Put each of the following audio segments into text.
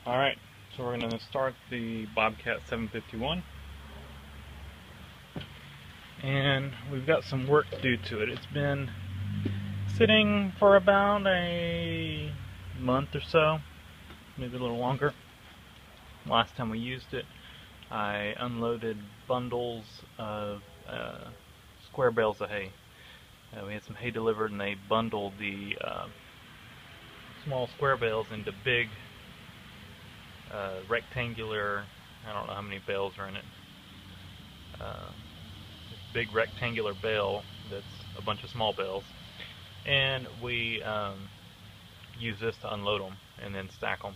Alright, so we're going to start the Bobcat 751, and we've got some work to do to it. It's been sitting for about a month or so, maybe a little longer. Last time we used it, I unloaded bundles of square bales of hay. We had some hay delivered, and they bundled the small square bales into big rectangular, I don't know how many bales are in it, big rectangular bale that's a bunch of small bales, and we use this to unload them and then stack them.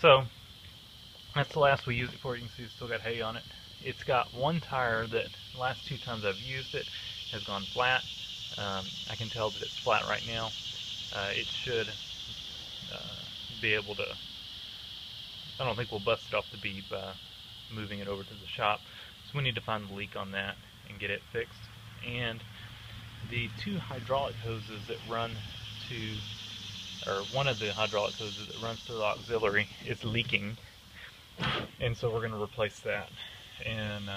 So that's the last we used it for. You can see it's still got hay on it. It's got one tire that the last two times I've used it has gone flat. I can tell that it's flat right now. It should be able to, I don't think we'll bust it off the bead by moving it over to the shop. So we need to find the leak on that and get it fixed. And the two hydraulic hoses that run to, or one of the hydraulic hoses that runs to the auxiliary is leaking. And so we're going to replace that. And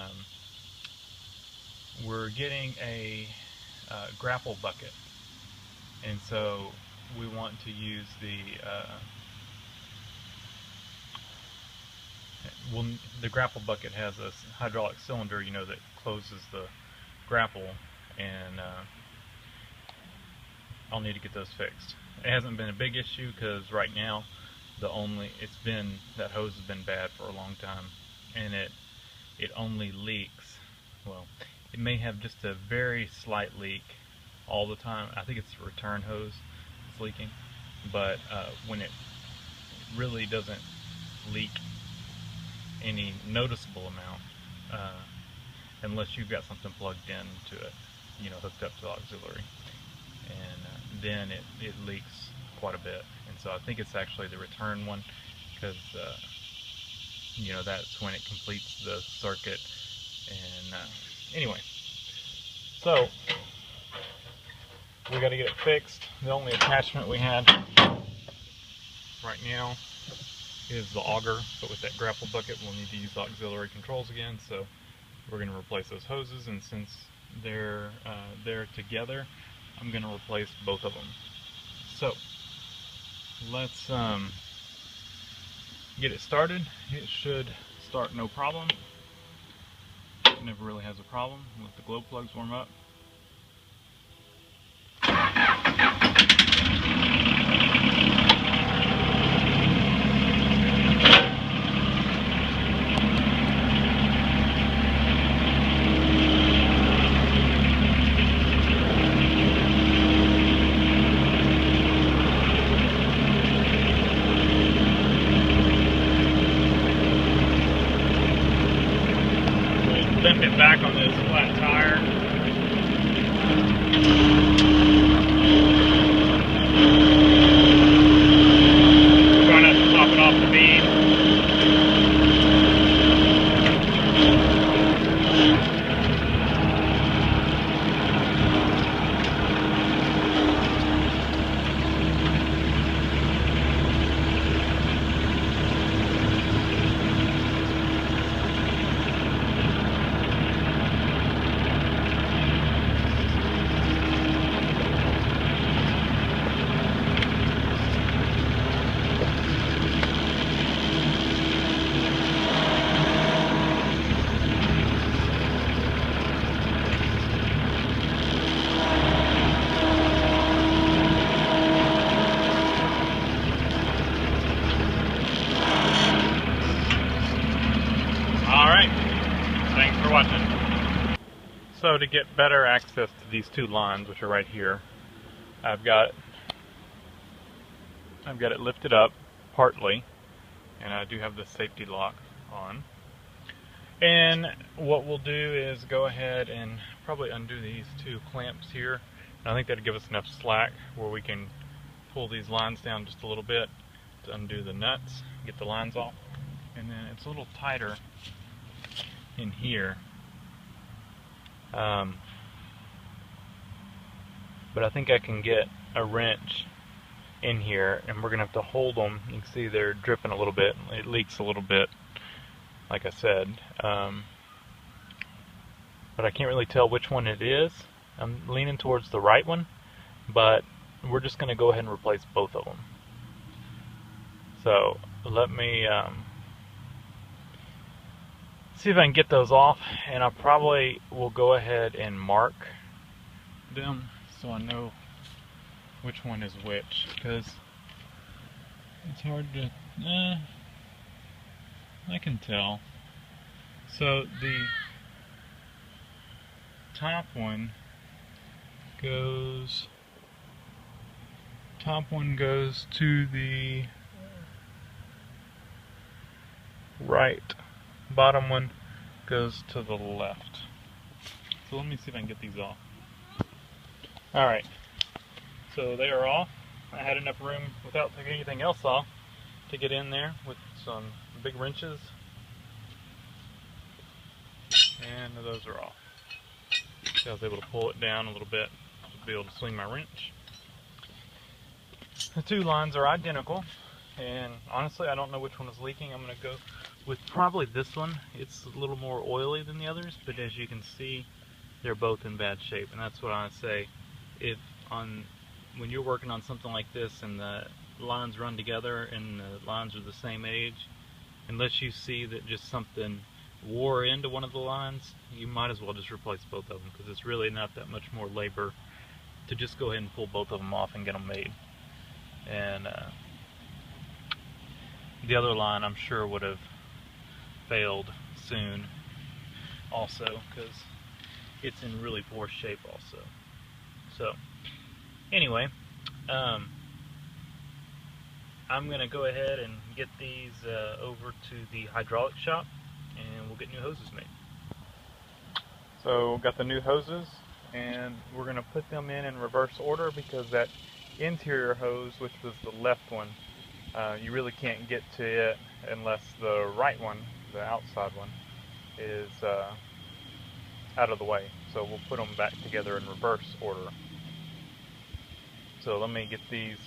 we're getting a grapple bucket. And so we want to use the grapple bucket has a hydraulic cylinder, you know, that closes the grapple, and I'll need to get those fixed. It hasn't been a big issue because right now that hose has been bad for a long time, and it only leaks. Well, it may have just a very slight leak all the time. I think it's the return hose that's leaking, but when it really doesn't leak any noticeable amount, unless you've got something plugged into it, you know, hooked up to the auxiliary, and then it leaks quite a bit. And so I think it's actually the return one, because you know, that's when it completes the circuit. And anyway, so we got to get it fixed. The only attachment we had right now is the auger, but with that grapple bucket we'll need to use the auxiliary controls again, so we're going to replace those hoses. And since they're together, I'm going to replace both of them. So let's get it started. It should start no problem. It never really has a problem. Let the glow plugs warm up. Limp it back on this flat tire. Try not to pop it off the bead. Thanks for watching. So to get better access to these two lines, which are right here, I've got it lifted up partly, and I do have the safety lock on. And what we'll do is go ahead and probably undo these two clamps here. And I think that'll give us enough slack where we can pull these lines down just a little bit to undo the nuts, get the lines off. And then it's a little tighter in here, but I think I can get a wrench in here, and we're gonna have to hold them. You can see they're dripping a little bit. It leaks a little bit, like I said, but I can't really tell which one it is. I'm leaning towards the right one, but we're just gonna go ahead and replace both of them. So let me see if I can get those off, and I probably will go ahead and mark them so I know which one is which, because it's hard to, I can tell. So the top one goes to the right, bottom one goes to the left. So let me see if I can get these off. Alright, so they are off. I had enough room without taking anything else off to get in there with some big wrenches, and those are off. So I was able to pull it down a little bit to be able to swing my wrench. The two lines are identical, and honestly I don't know which one is leaking. I'm going to go with probably this one. It's a little more oily than the others, but as you can see, they're both in bad shape, and that's what I say. When you're working on something like this and the lines run together and the lines are the same age, unless you see that just something wore into one of the lines, you might as well just replace both of them, because it's really not that much more labor to just go ahead and pull both of them off and get them made. And the other line I'm sure would have failed soon also, because it's in really poor shape also. So anyway, I'm going to go ahead and get these over to the hydraulic shop, and we'll get new hoses made. So got the new hoses, and we're going to put them in reverse order, because that interior hose, which was the left one, you really can't get to it unless the right one, the outside one, is out of the way. So we'll put them back together in reverse order. So let me get these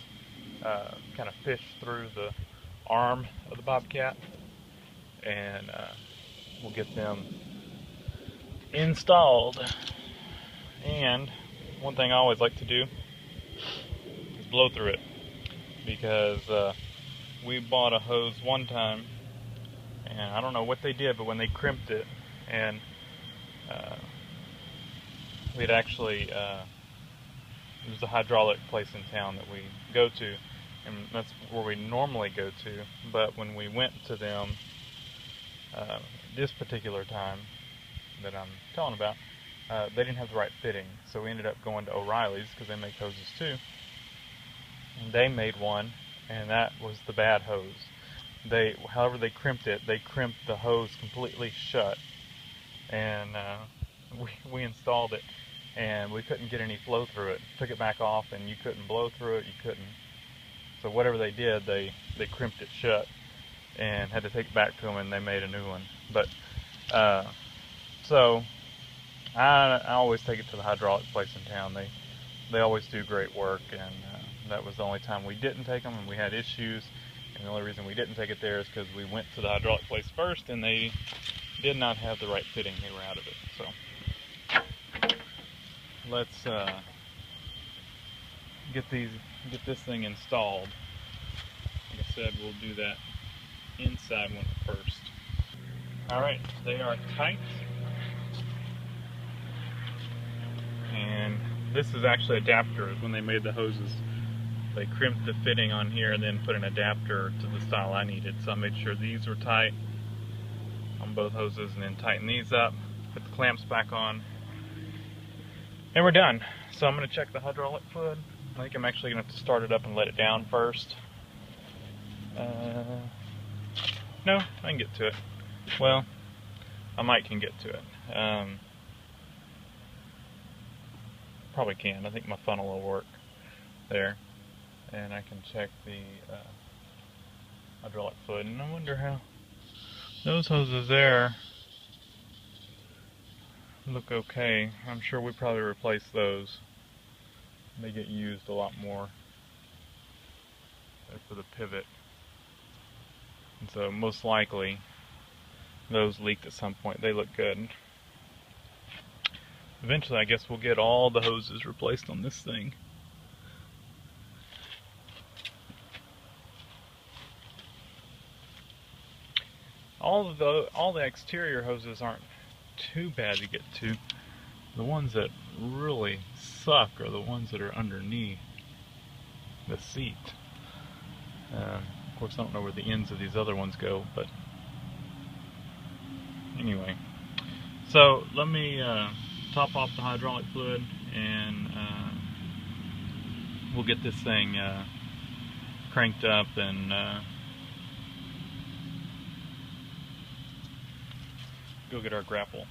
kind of fish through the arm of the Bobcat, and we'll get them installed. And one thing I always like to do is blow through it, because we bought a hose one time, and I don't know what they did, but when they crimped it, and we'd actually there's a hydraulic place in town that we go to, and that's where we normally go to, but when we went to them this particular time that I'm telling about, they didn't have the right fitting, so we ended up going to O'Reilly's, because they make hoses too, and they made one, and that was the bad hose. However they crimped it, they crimped the hose completely shut, and we installed it, and we couldn't get any flow through it. Took it back off, and you couldn't blow through it, you couldn't. So whatever they did, they crimped it shut, and had to take it back to them, and they made a new one. But so I always take it to the hydraulic place in town. They always do great work, and that was the only time we didn't take them, and we had issues. And the only reason we didn't take it there is because we went to the hydraulic place first, and they did not have the right fitting. They were out of it. So let's get this thing installed. Like I said, we'll do that inside one first. Alright, they are tight, and this is actually adapters. When they made the hoses, they crimped the fitting on here and then put an adapter to the style I needed. So I made sure these were tight on both hoses, and then tighten these up, put the clamps back on, and we're done. So I'm going to check the hydraulic fluid. I think I'm actually going to have to start it up and let it down first. No, I can get to it. Well, I can get to it. Probably can. I think my funnel will work there. And I can check the hydraulic fluid. And I wonder how those hoses there look okay. I'm sure we probably replace those. They get used a lot more. They're for the pivot. And so most likely those leaked at some point. They look good. Eventually I guess we'll get all the hoses replaced on this thing. All the exterior hoses aren't too bad to get to. The ones that really suck are the ones that are underneath the seat. Of course, I don't know where the ends of these other ones go, but anyway. So let me top off the hydraulic fluid, and we'll get this thing cranked up and go get our grapple.